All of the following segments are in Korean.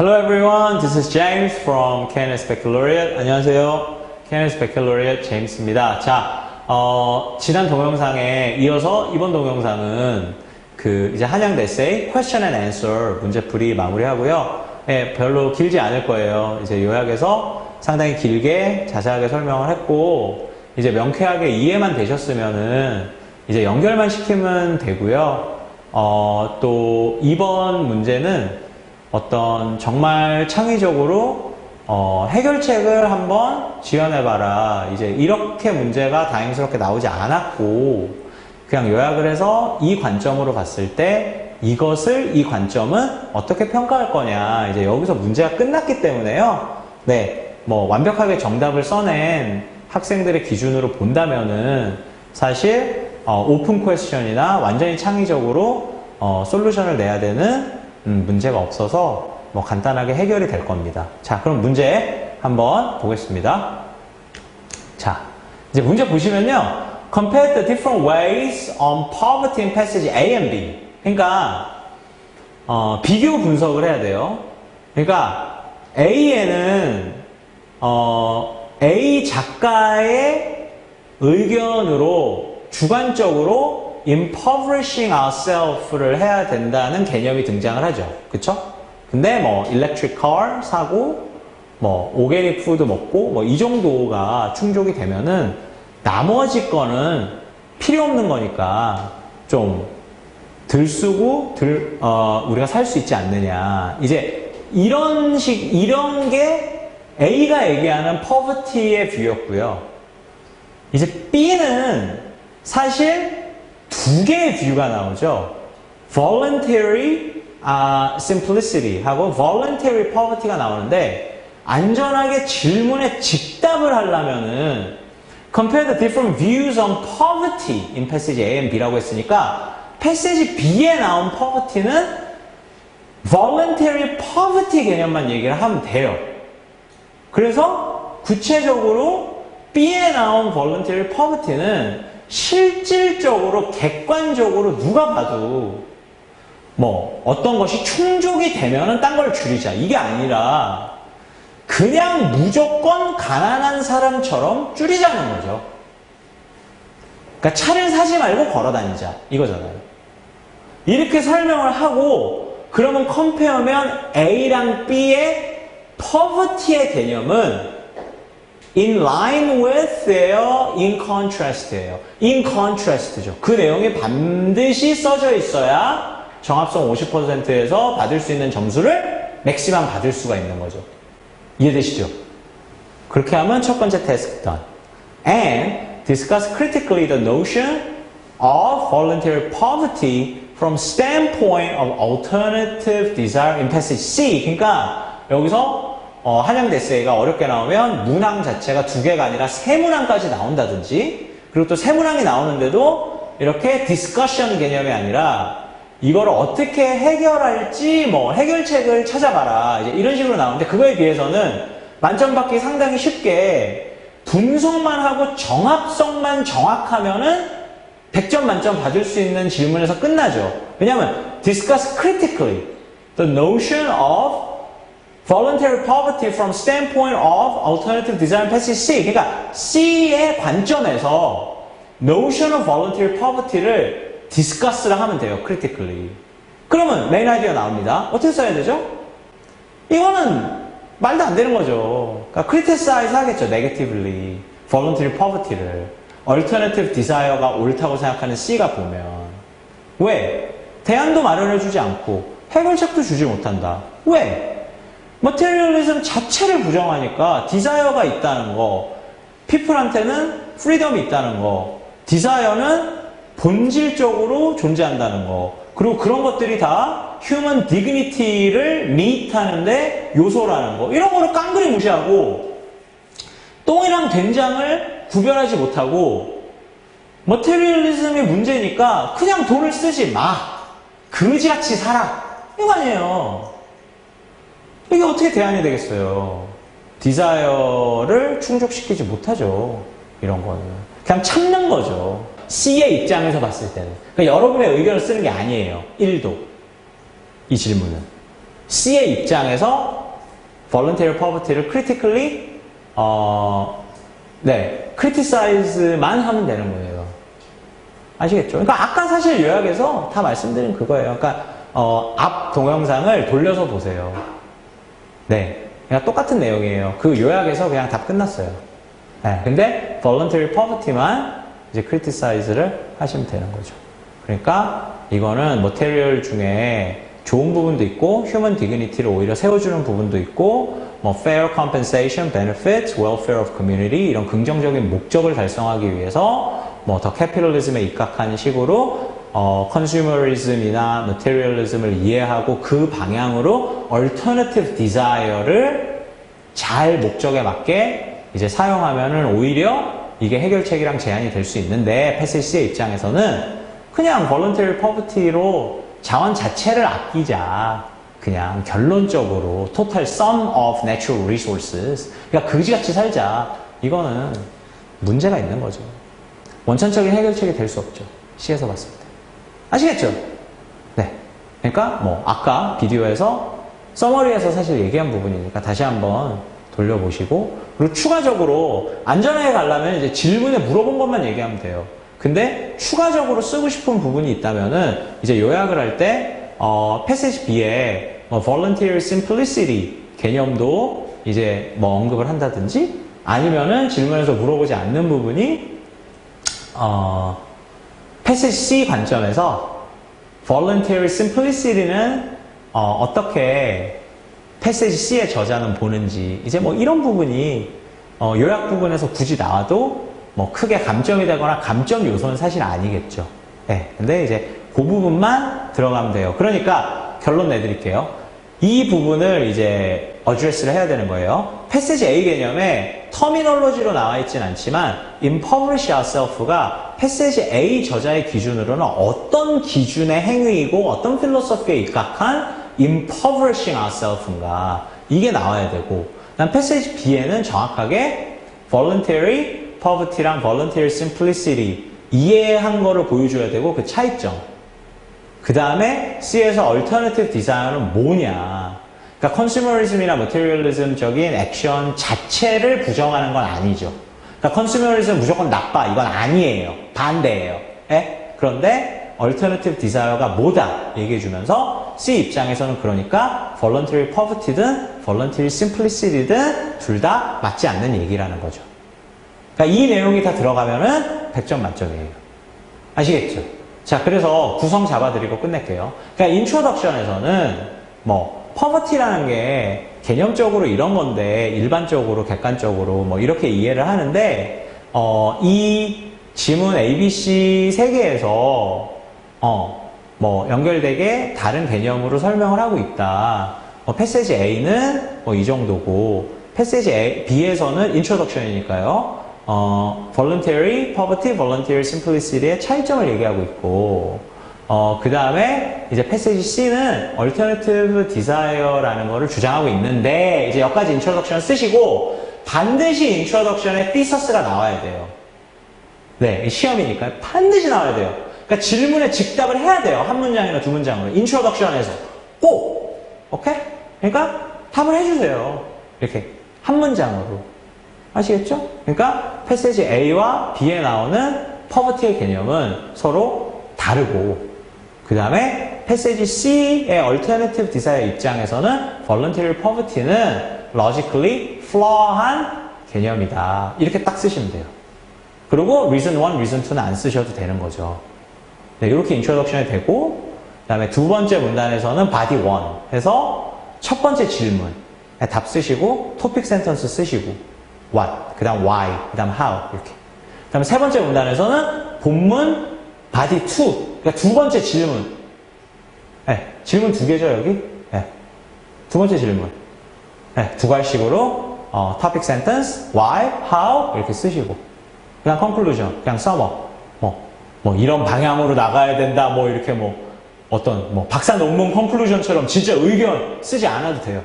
Hello everyone, this is James from KNS Baccalaureate. 안녕하세요. KNS Baccalaureate James입니다. 자, 지난 동영상에 이어서 이번 동영상은 이제 한양대 에세이 Question and Answer 문제풀이 마무리하고요. 예, 별로 길지 않을 거예요. 이제 요약해서 상당히 길게 자세하게 설명을 했고, 이제 명쾌하게 이해만 되셨으면은 이제 연결만 시키면 되고요. 또 이번 문제는 어떤 정말 창의적으로 해결책을 한번 지어내봐라. 이제 이렇게 문제가 다행스럽게 나오지 않았고, 그냥 요약을 해서 이 관점으로 봤을 때 이 관점은 어떻게 평가할 거냐. 이제 여기서 문제가 끝났기 때문에요. 네, 뭐 완벽하게 정답을 써낸 학생들의 기준으로 본다면은 사실 오픈 퀘스천이나 완전히 창의적으로 솔루션을 내야 되는 문제가 없어서 뭐 간단하게 해결이 될 겁니다. 자, 그럼 문제 한번 보겠습니다. 자, 이제 문제 보시면요. Compare the different ways on poverty in passage A and B. 그러니까 비교 분석을 해야 돼요. 그러니까 A에는 A 작가의 의견으로 주관적으로 impoverishing ourselves를 해야 된다는 개념이 등장을 하죠. 그쵸? 근데 뭐 electric car 사고 뭐 organic food 먹고 뭐 이 정도가 충족이 되면은 나머지 거는 필요 없는 거니까 좀 덜 쓰고 우리가 살 수 있지 않느냐. 이제 이런 게 A가 얘기하는 poverty의 뷰였고요. 이제 B는 사실 두 개의 뷰가 나오죠. voluntary simplicity 하고 voluntary poverty가 나오는데, 안전하게 질문에 직답을 하려면은 compare the different views on poverty in passage A and B라고 했으니까 passage B에 나온 poverty는 voluntary poverty 개념만 얘기를 하면 돼요. 그래서 구체적으로 B에 나온 voluntary poverty는 실질적으로 객관적으로 누가 봐도 뭐 어떤 것이 충족이 되면은 딴 걸 줄이자, 이게 아니라 그냥 무조건 가난한 사람처럼 줄이자는 거죠. 그러니까 차를 사지 말고 걸어 다니자, 이거잖아요. 이렇게 설명을 하고, 그러면 컴페어면 A랑 B의 poverty의 개념은 in line with their in contrast예요. in contrast죠. 그 내용이 반드시 써져 있어야 정합성 50%에서 받을 수 있는 점수를 맥시멈 받을 수가 있는 거죠. 이해되시죠? 그렇게 하면 첫 번째 태스크 done. And discuss critically the notion of voluntary poverty from standpoint of alternative desire in passage C. 그러니까 여기서 한양대 에세이가 어렵게 나오면 문항 자체가 두 개가 아니라 세 문항까지 나온다든지, 그리고 또 세 문항이 나오는데도 이렇게 디스커션 개념이 아니라 이걸 어떻게 해결할지 뭐 해결책을 찾아봐라, 이제 이런 식으로 나오는데, 그거에 비해서는 만점 받기 상당히 쉽게 분석만 하고 정합성만 정확하면은 100점 만점 받을 수 있는 질문에서 끝나죠. 왜냐하면 discuss critically the notion of voluntary poverty from standpoint of alternative desire passage C. 그러니까 C의 관점에서 notion of voluntary poverty를 discuss를 하면 돼요. critically. 그러면 메인 아이디어 나옵니다. 어떻게 써야 되죠? 이거는 말도 안 되는 거죠. 그러니까 criticize 하겠죠. negatively. voluntary poverty를. alternative desire가 옳다고 생각하는 C가 보면. 왜? 대안도 마련해주지 않고 해결책도 주지 못한다. 왜? 머테리얼리즘 자체를 부정하니까 디자이어가 있다는 거, people한테는 프리덤이 있다는 거, 디자이어는 본질적으로 존재한다는 거, 그리고 그런 것들이 다 휴먼 디그니티를 미트하는데 요소라는 거, 이런 거를 깡그리 무시하고 똥이랑 된장을 구별하지 못하고 머테리얼리즘이 문제니까 그냥 돈을 쓰지 마, 그지같이 살아, 이거 아니에요. 이게 어떻게 대안이 되겠어요? 디자이어를 충족시키지 못하죠. 이런 거는 그냥 참는 거죠. C의 입장에서 봤을 때는. 그러니까 여러분의 의견을 쓰는 게 아니에요. 1도. 이 질문은. C의 입장에서 voluntary poverty를 critically criticize만 하면 되는 거예요. 아시겠죠? 그러니까 아까 사실 요약에서 다 말씀드린 그거예요. 그러니까 앞 동영상을 돌려서 보세요. 네, 그냥 똑같은 내용이에요. 그 요약에서 그냥 다 끝났어요. 네, 근데 voluntary poverty만 이제 criticize를 하시면 되는 거죠. 그러니까 이거는 material 중에 좋은 부분도 있고 human dignity를 오히려 세워주는 부분도 있고 뭐 fair compensation, benefits, welfare of community 이런 긍정적인 목적을 달성하기 위해서 뭐 더 capitalism에 입각하는 식으로 consumerism이나 materialism을 이해하고 그 방향으로 alternative desire를 잘 목적에 맞게 이제 사용하면은 오히려 이게 해결책이랑 제한이 될 수 있는데 패시지 C의 입장에서는 그냥 voluntary poverty로 자원 자체를 아끼자. 그냥 결론적으로 total sum of natural resources. 그러니까 그지같이 살자. 이거는 문제가 있는 거죠. 원천적인 해결책이 될 수 없죠. C에서 봤을 때. 아시겠죠? 네. 그러니까 뭐 아까 비디오에서 서머리에서 사실 얘기한 부분이니까 다시 한번 돌려보시고 그리고 추가적으로 안전하게 가려면 이제 질문에 물어본 것만 얘기하면 돼요. 근데 추가적으로 쓰고 싶은 부분이 있다면은 이제 요약을 할 때 패시지 B에 volunteer simplicity 개념도 이제 뭐 언급을 한다든지 아니면은 질문에서 물어보지 않는 부분이 패시지 C 관점에서 voluntary simplicity는 어떻게 패시지 C의 저자는 보는지 이제 뭐 이런 부분이 요약 부분에서 굳이 나와도 뭐 크게 감점이 되거나 감점 요소는 사실 아니겠죠. 네, 근데 이제 그 부분만 들어가면 돼요. 그러니까 결론 내드릴게요. 이 부분을 이제 어드레스를 해야 되는 거예요. 패시지 A 개념에 터미놀로지로 나와 있진 않지만 impoverish ourself가 패시지 A 저자의 기준으로는 어떤 기준의 행위이고 어떤 필로소피에 입각한 impoverishing ourself인가 이게 나와야 되고 난 패시지 B에는 정확하게 voluntary poverty랑 voluntary simplicity 이해한 거를 보여줘야 되고 그 차이점. 그 다음에 C에서 alternative desire는 뭐냐. 그러니까 consumerism이나 materialism적인 액션 자체를 부정하는 건 아니죠. 그러니까 consumerism 무조건 나빠 이건 아니에요. 반대예요. 에? 그런데 alternative desire가 뭐다 얘기해주면서 C 입장에서는 그러니까 voluntary poverty든 voluntary simplicity든 둘 다 맞지 않는 얘기라는 거죠. 그러니까 이 내용이 다 들어가면은 100점 만점이에요. 아시겠죠? 자, 그래서 구성 잡아드리고 끝낼게요. 그러니까 인트로덕션에서는 뭐 poverty라는 게 개념적으로 이런 건데 일반적으로 객관적으로 뭐 이렇게 이해를 하는데 이 지문 ABC 세 개에서 뭐 연결되게 다른 개념으로 설명을 하고 있다. 패시지 A는 뭐 이 정도고 패시지 B에서는 인트로덕션이니까요. voluntary poverty, voluntary simplicity의 차이점을 얘기하고 있고 그 다음에 이제 패시지 C는 alternative desire라는 거를 주장하고 있는데 이제 여기까지 introduction 쓰시고 반드시 introduction에 thesus가 나와야 돼요. 네, 시험이니까 반드시 나와야 돼요. 그러니까 질문에 즉답을 해야 돼요. 한 문장이나 두 문장으로 introduction에서 꼭 오케이? 그러니까 답을 해주세요. 이렇게 한 문장으로. 아시겠죠? 그러니까 패시지 A와 B에 나오는 poverty의 개념은 서로 다르고 그 다음에 패시지 C의 alternative desire 입장에서는 voluntary poverty는 logically flaw한 개념이다. 이렇게 딱 쓰시면 돼요. 그리고 reason 1, reason 2는 안 쓰셔도 되는 거죠. 네, 이렇게 introduction이 되고 그 다음에 두 번째 문단에서는 body 1 해서 첫 번째 질문 답 쓰시고 topic sentence 쓰시고 what, 그 다음 why, 그 다음 how 이렇게 그 다음에 세 번째 문단에서는 본문 body 2 그러니까 두 번째 질문 네, 질문 두 개죠 여기 네, 두 번째 질문 네, 두 갈식으로 topic sentence, why, how 이렇게 쓰시고 그냥 conclusion, 그냥 sum up 뭐 이런 방향으로 나가야 된다 뭐 이렇게 뭐 어떤 뭐 박사 논문 conclusion처럼 진짜 의견 쓰지 않아도 돼요.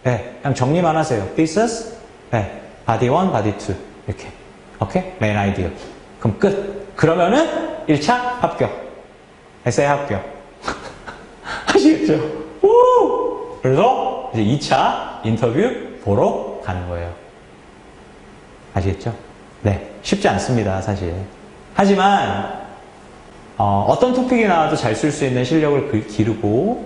네, 그냥 정리만 하세요. thesis, 네, body 1, body 2 이렇게 오케이? main idea 그럼 끝. 그러면은 1차 합격 에세이 합격 아시겠죠? 오! 그래서 이제 2차 인터뷰 보러 가는 거예요. 아시겠죠? 네. 쉽지 않습니다, 사실. 하지만, 어떤 토픽이 나와도 잘 쓸 수 있는 실력을 기르고,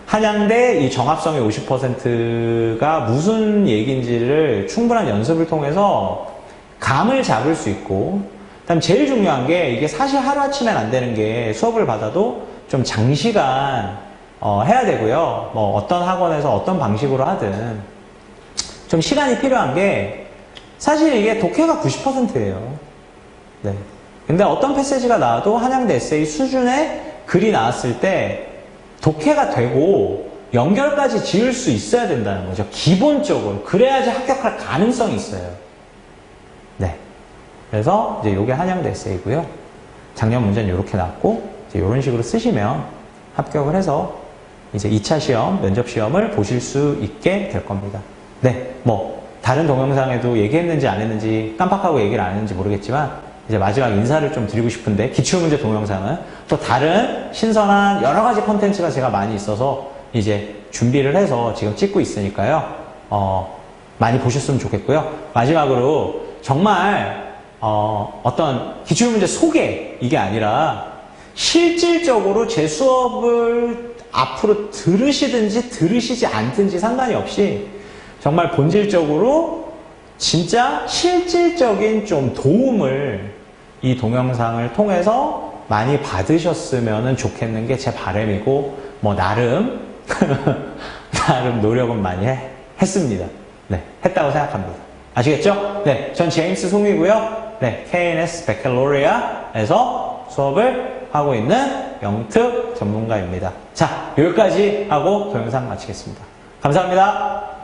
한양대 이 정합성의 50%가 무슨 얘기인지를 충분한 연습을 통해서 감을 잡을 수 있고, 그다음 제일 중요한 게 이게 사실 하루아침엔 안 되는 게 수업을 받아도 좀 장시간 해야 되고요. 뭐 어떤 학원에서 어떤 방식으로 하든 좀 시간이 필요한 게 사실 이게 독해가 90%예요. 네. 근데 어떤 패시지가 나와도 한양대 에세이 수준의 글이 나왔을 때 독해가 되고 연결까지 지을 수 있어야 된다는 거죠. 기본적으로. 그래야지 합격할 가능성이 있어요. 네. 그래서 이제 요게 한양대 에세이고요. 작년 문제는 이렇게 나왔고 이제 이런 식으로 쓰시면 합격을 해서 이제 2차 시험, 면접 시험을 보실 수 있게 될 겁니다. 네. 뭐 다른 동영상에도 얘기했는지 안 했는지 깜빡하고 얘기를 안 했는지 모르겠지만 이제 마지막 인사를 좀 드리고 싶은데 기출문제 동영상은 또 다른 신선한 여러 가지 콘텐츠가 제가 많이 있어서 이제 준비를 해서 지금 찍고 있으니까요. 많이 보셨으면 좋겠고요. 마지막으로 정말 어떤 기출문제 소개 이게 아니라 실질적으로 제 수업을 앞으로 들으시든지 들으시지 않든지 상관이 없이 정말 본질적으로 진짜 실질적인 좀 도움을 이 동영상을 통해서 많이 받으셨으면 좋겠는 게 제 바람이고 뭐 나름 노력은 많이 했습니다. 네, 했다고 생각합니다. 아시겠죠? 네, 전 제임스 송이고요. 네, KNS 베칼로리아에서 수업을 하고 있는 영특 전문가입니다. 자, 여기까지 하고 동영상 마치겠습니다. 감사합니다.